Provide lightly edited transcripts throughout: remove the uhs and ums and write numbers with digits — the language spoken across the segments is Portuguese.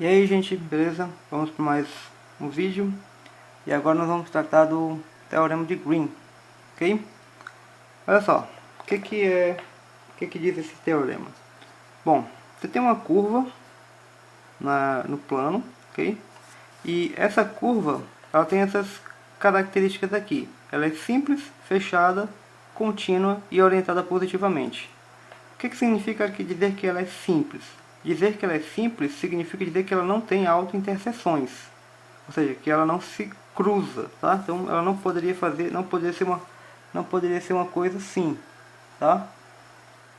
E aí, gente, beleza? Vamos para mais um vídeo. E agora nós vamos tratar do Teorema de Green, ok? Olha só, o que diz esse teorema? Bom, você tem uma curva no plano, ok? E essa curva, ela tem essas características aqui. Ela é simples, fechada, contínua e orientada positivamente. O que significa dizer que ela é simples? Dizer que ela é simples significa dizer que ela não tem autointerseções, ou seja, que ela não se cruza, tá? Então ela não poderia não poderia ser uma coisa assim, tá?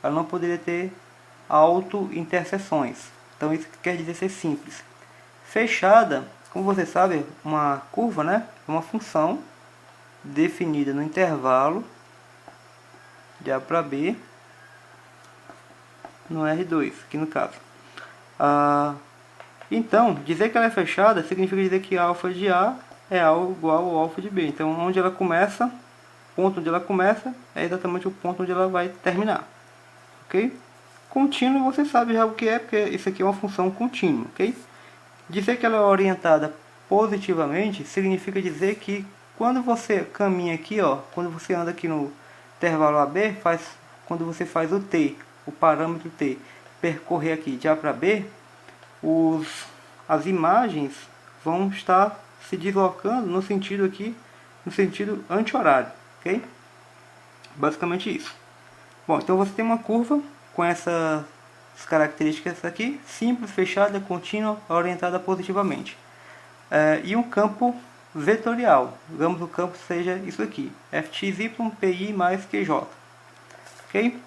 Ela não poderia ter autointerseções. Então isso quer dizer ser simples. Fechada, como você sabe, uma curva, né? É uma função definida no intervalo de A para B no R2, aqui no caso. Então, dizer que ela é fechada significa dizer que alfa de A é igual ao alfa de B. Então, onde ela começa, o ponto onde ela começa é exatamente o ponto onde ela vai terminar. Ok? Contínuo você sabe já o que é, porque isso aqui é uma função contínua. Ok? Dizer que ela é orientada positivamente significa dizer que quando você caminha aqui, ó, quando você anda aqui no intervalo AB, quando você faz o T, o parâmetro T, percorrer aqui de A para B, as imagens vão estar se deslocando no sentido aqui, no sentido anti-horário, ok? Basicamente isso. Bom, então você tem uma curva com essas características aqui, simples, fechada, contínua, orientada positivamente. E um campo vetorial, digamos que o campo seja isso aqui, fxy pi mais qj, ok?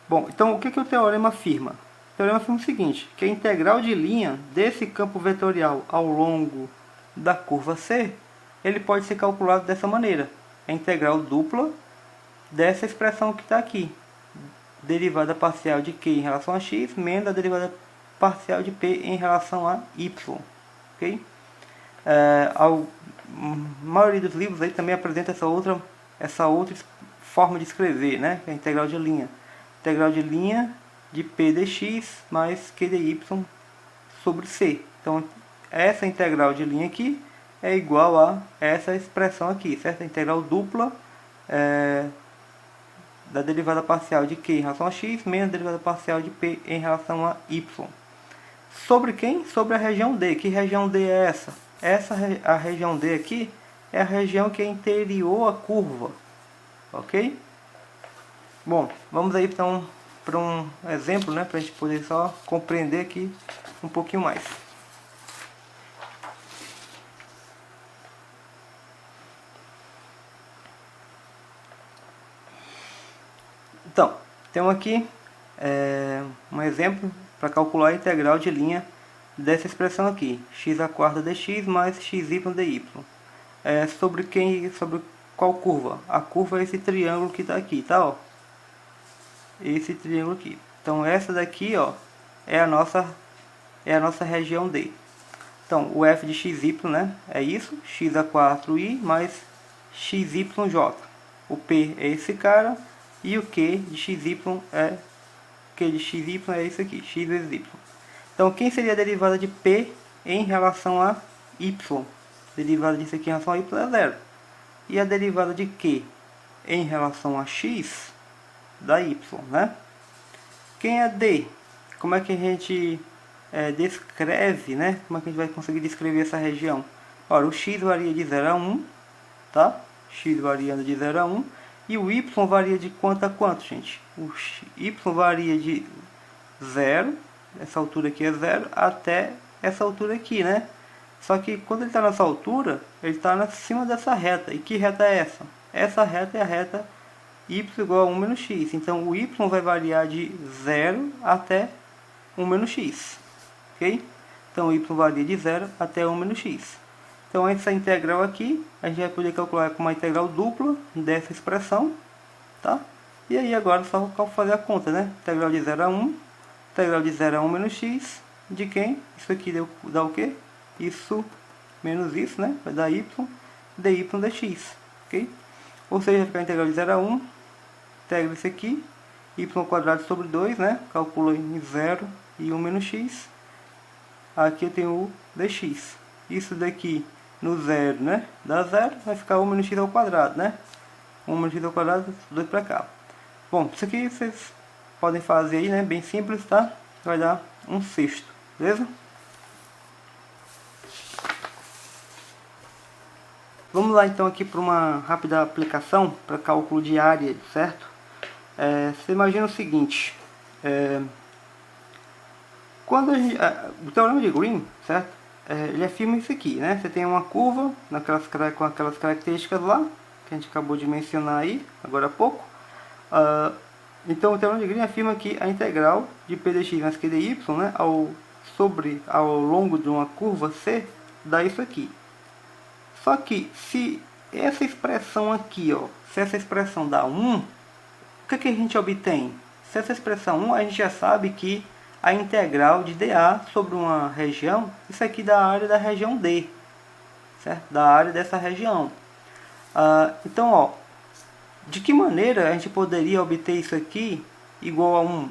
Bom, então o que o teorema afirma? O teorema afirma o seguinte, que a integral de linha desse campo vetorial ao longo da curva C, ele pode ser calculado dessa maneira. A integral dupla dessa expressão que está aqui. Derivada parcial de Q em relação a X, menos a derivada parcial de P em relação a Y. Okay? A maioria dos livros aí também apresenta essa outra forma de escrever, né? Que é a integral de linha. Integral de linha de P dx mais Q dy sobre C. Então, essa integral de linha aqui é igual a essa expressão aqui, certo? A integral dupla da derivada parcial de Q em relação a X, menos a derivada parcial de P em relação a Y. Sobre quem? Sobre a região D. Que região D é essa? A região D aqui é a região que é interior à curva. Ok? Bom, vamos aí então para um exemplo, né, para a gente poder só compreender aqui um pouquinho mais. Então, temos aqui um exemplo para calcular a integral de linha dessa expressão aqui, x² dx mais xy dy. Sobre qual curva? A curva é esse triângulo que está aqui, tá? Ó. Esse triângulo aqui. Então essa daqui, ó, é a nossa região D. Então o f de xy, né, é isso, x² mais xyj. O p é esse cara e o q de xy é isso aqui, x vezes y. Então quem seria a derivada de p em relação a y? A derivada disso aqui em relação a y é zero. E a derivada de q em relação a x da y, né? Quem é d? Como é que a gente descreve, né? Como é que a gente vai conseguir descrever essa região? Ora, o x varia de 0 a 1, tá? X variando de 0 a 1. E o y varia de quanto a quanto, gente? O y varia de 0, essa altura aqui é 0, até essa altura aqui, né? Só que quando ele está nessa altura, ele está acima dessa reta. E que reta é essa? Essa reta é a reta y igual a 1 menos x. Então o y vai variar de 0 até 1 menos x. Ok? Então o y varia de 0 até 1 menos x. Então essa integral aqui, a gente vai poder calcular com uma integral dupla dessa expressão. Tá? E aí agora é só fazer a conta, né? Integral de 0 a 1. Integral de 0 a 1 menos x. De quem? Isso aqui dá o quê? Isso menos isso, né? Vai dar y dy dx. Ok? Ou seja, vai ficar a integral de 0 a 1. Integra isso aqui. Y² sobre 2, né? Calcula em 0 e 1 menos x. aqui eu tenho o dx. Isso daqui no zero, né, dá zero, vai ficar 1 menos x ao quadrado, né? 1 menos x ao quadrado, 2 para cá. Bom, isso aqui vocês podem fazer aí, né, bem simples, tá? Vai dar 1/6, beleza? Vamos lá então aqui para uma rápida aplicação para cálculo de área, certo? Você imagina o seguinte, quando o teorema de Green, certo? Ele afirma isso aqui, né? Você tem uma curva com aquelas características lá, que a gente acabou de mencionar aí, agora há pouco. Então o teorema de Green afirma que a integral de p dx mais q dy, né, ao longo de uma curva C dá isso aqui. Só que se essa expressão aqui, ó, se essa expressão dá 1, o que a gente obtém? Se essa expressão 1, a gente já sabe que a integral de dA sobre uma região, isso aqui dá a área da região D, certo? Da área dessa região. Então, ó, de que maneira a gente poderia obter isso aqui igual a 1,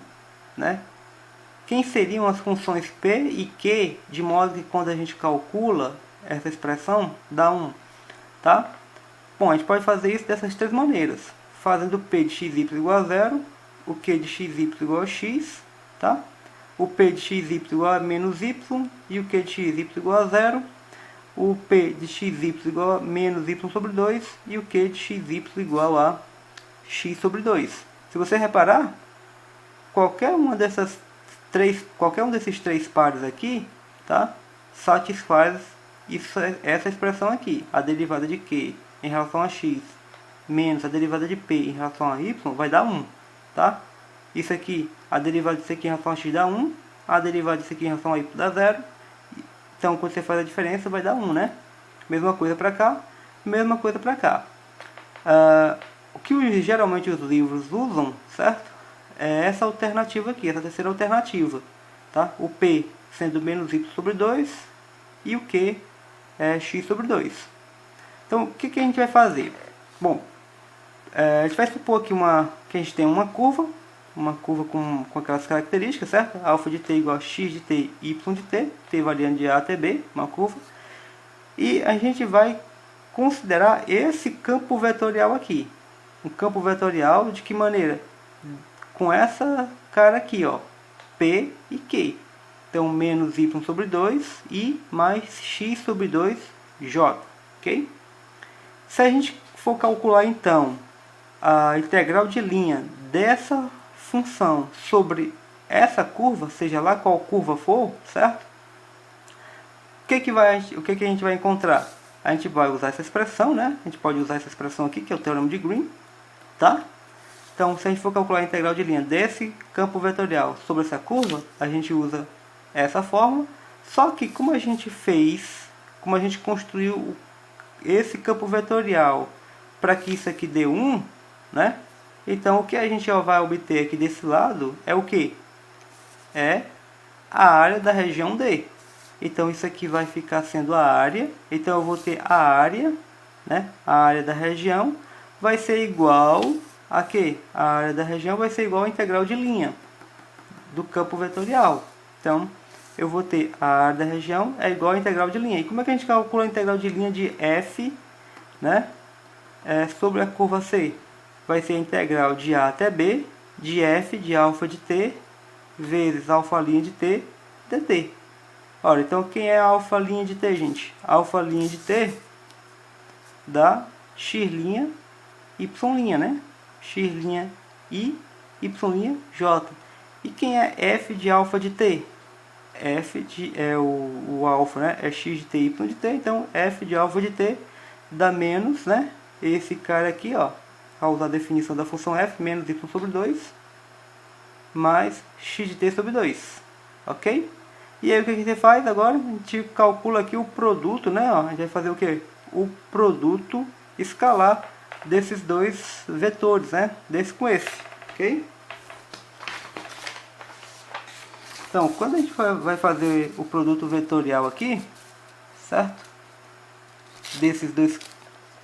né? Quem seriam as funções P e Q, de modo que quando a gente calcula essa expressão, dá 1, tá? Bom, a gente pode fazer isso dessas três maneiras. Fazendo P de xy igual a 0, o Q de xy igual a x, tá? O P de xy igual a menos y e o Q de xy igual a 0. O P de xy igual a menos y sobre 2 e o Q de xy igual a x sobre 2. Se você reparar, qualquer um desses três pares aqui, tá, satisfaz essa expressão aqui. A derivada de Q em relação a x menos a derivada de P em relação a y vai dar 1, tá? Isso aqui, a derivada disso aqui em relação a x dá 1, a derivada disso aqui em relação a y dá 0. Então, quando você faz a diferença, vai dar 1, né? Mesma coisa para cá, mesma coisa para cá. O que geralmente os livros usam, certo? É essa alternativa aqui, essa terceira alternativa, tá? O P sendo menos y sobre 2 e o Q é x sobre 2. Então, o que a gente vai fazer? Bom, a gente vai supor aqui que a gente tem uma curva com aquelas características, certo? Alfa de t igual a x de t, y de t variando de a até b, uma curva. E a gente vai considerar esse campo vetorial aqui. Um campo vetorial de que maneira? Com essa cara aqui, ó, P e Q. Então, menos y sobre 2 e mais x sobre 2j, ok? Se a gente for calcular, então, a integral de linha dessa função sobre essa curva, seja lá qual curva for, certo? O que a gente vai encontrar? A gente vai usar essa expressão, né? A gente pode usar essa expressão aqui, que é o teorema de Green, tá? Então, se a gente for calcular a integral de linha desse campo vetorial sobre essa curva, a gente usa essa fórmula. Só que como a gente construiu esse campo vetorial para que isso aqui dê 1, né? Então, o que a gente vai obter aqui desse lado é o que? É a área da região D. Então, isso aqui vai ficar sendo a área. Então, eu vou ter a área, né? A área da região vai ser igual a quê? A área da região vai ser igual à integral de linha do campo vetorial. Então, eu vou ter a área da região é igual à integral de linha. E como é que a gente calcula a integral de linha de f, né? Sobre a curva C? Vai ser a integral de a até b, de f de alfa de t, vezes alfa' de t, dt. Ora, então quem é a alfa' de t, gente? Alfa' de t dá x', y', né? x' i, y' j. E quem é f de alfa de t? O alfa, né? É x de t, y de t. Então, f de alfa de t dá menos, né? Esse cara aqui, ó, ao usar a definição da função f, menos y sobre 2, mais x de t sobre 2. Ok? E aí, o que a gente faz agora? A gente calcula aqui o produto, né? Ó, a gente vai fazer o quê? O produto escalar desses dois vetores, né? Desse com esse, ok? Então, quando a gente vai fazer o produto vetorial aqui, certo? Desses dois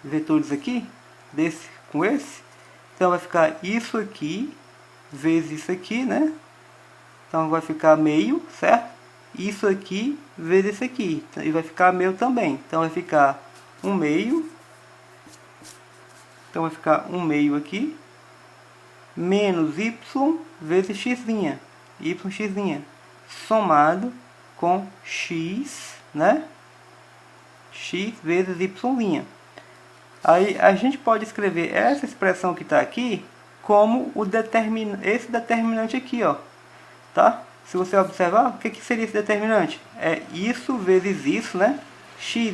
vetores aqui, desse com esse, então vai ficar isso aqui vezes isso aqui, né? Então vai ficar meio, certo? isso aqui vezes esse aqui. E vai ficar meu também. Então vai ficar 1/2. Então vai ficar 1/2 aqui. Menos y vezes x'. Yx'. Somado com x, né? X vezes y'. Aí a gente pode escrever essa expressão que está aqui como esse determinante aqui, ó. Tá? Se você observar, o que seria esse determinante? É isso vezes isso, né? xy',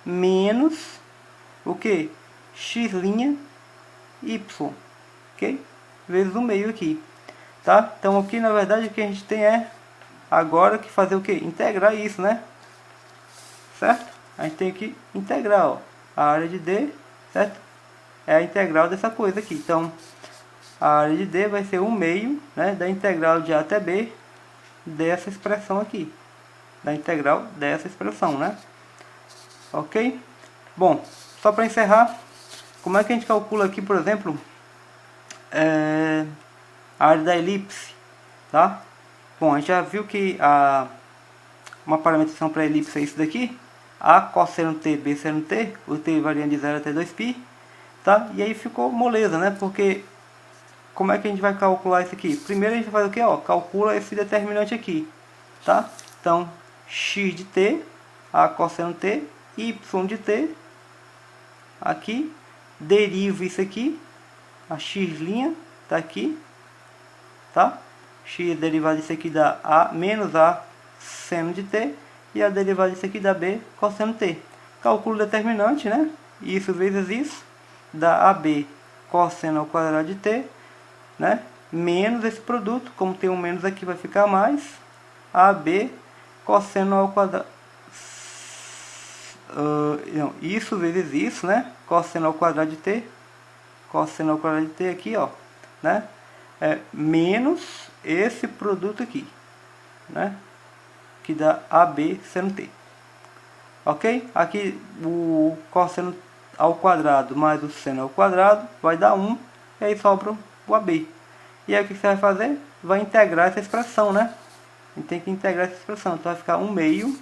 menos o que? X', y, ok? Vezes 1/2 aqui, tá? Então aqui na verdade o que a gente tem é agora que fazer o que? Integrar isso, né? Certo? A gente tem que integrar, ó, a área de D, certo? É a integral dessa coisa aqui. Então a área de D vai ser 1/2, né, da integral de A até B dessa expressão aqui. Da integral dessa expressão, né? Ok? Bom, só para encerrar, como é que a gente calcula aqui, por exemplo, a área da elipse, tá? Bom, a gente já viu que uma parametrização para a elipse é isso daqui. A cosseno t, b seno t, o t variando de 0 até 2π, tá? E aí ficou moleza, né? Porque como é que a gente vai calcular isso aqui? Primeiro a gente vai fazer o que? Ó, calcula esse determinante aqui, tá? Então, x de t, a cosseno t, y de t, aqui, deriva isso aqui, a x' tá aqui, tá? X derivada disso aqui dá a menos a seno de t, e a derivada disso aqui dá b cosseno t. Calculo o determinante, né? Isso vezes isso, dá ab cosseno ao quadrado de t, né? Menos esse produto, como tem um menos aqui vai ficar mais, ab cosseno ao quadrado, não, isso vezes isso, né? Cosseno ao quadrado de t, cosseno ao quadrado de t aqui, ó, né? Menos esse produto aqui, né? Que dá AB seno t. Ok? Aqui o cosseno ao quadrado mais o seno ao quadrado vai dar 1, e aí sobra o AB. E aí o que você vai fazer? Vai integrar essa expressão, né? A gente tem que integrar essa expressão. Então vai ficar 1/2,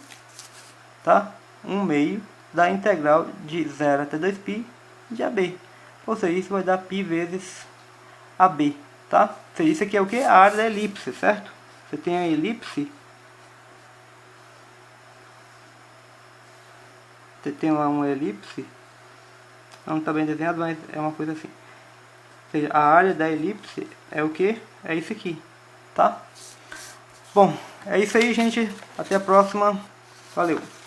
tá? 1/2 da integral de 0 até 2π de AB. Ou seja, isso vai dar π vezes AB, tá? Ou seja, isso aqui é o que? A área da elipse, certo? Você tem a elipse. Você tem lá uma elipse. Não está bem desenhado, mas é uma coisa assim. Ou seja, a área da elipse é o que? É isso aqui, tá? Bom, é isso aí, gente. Até a próxima. Valeu!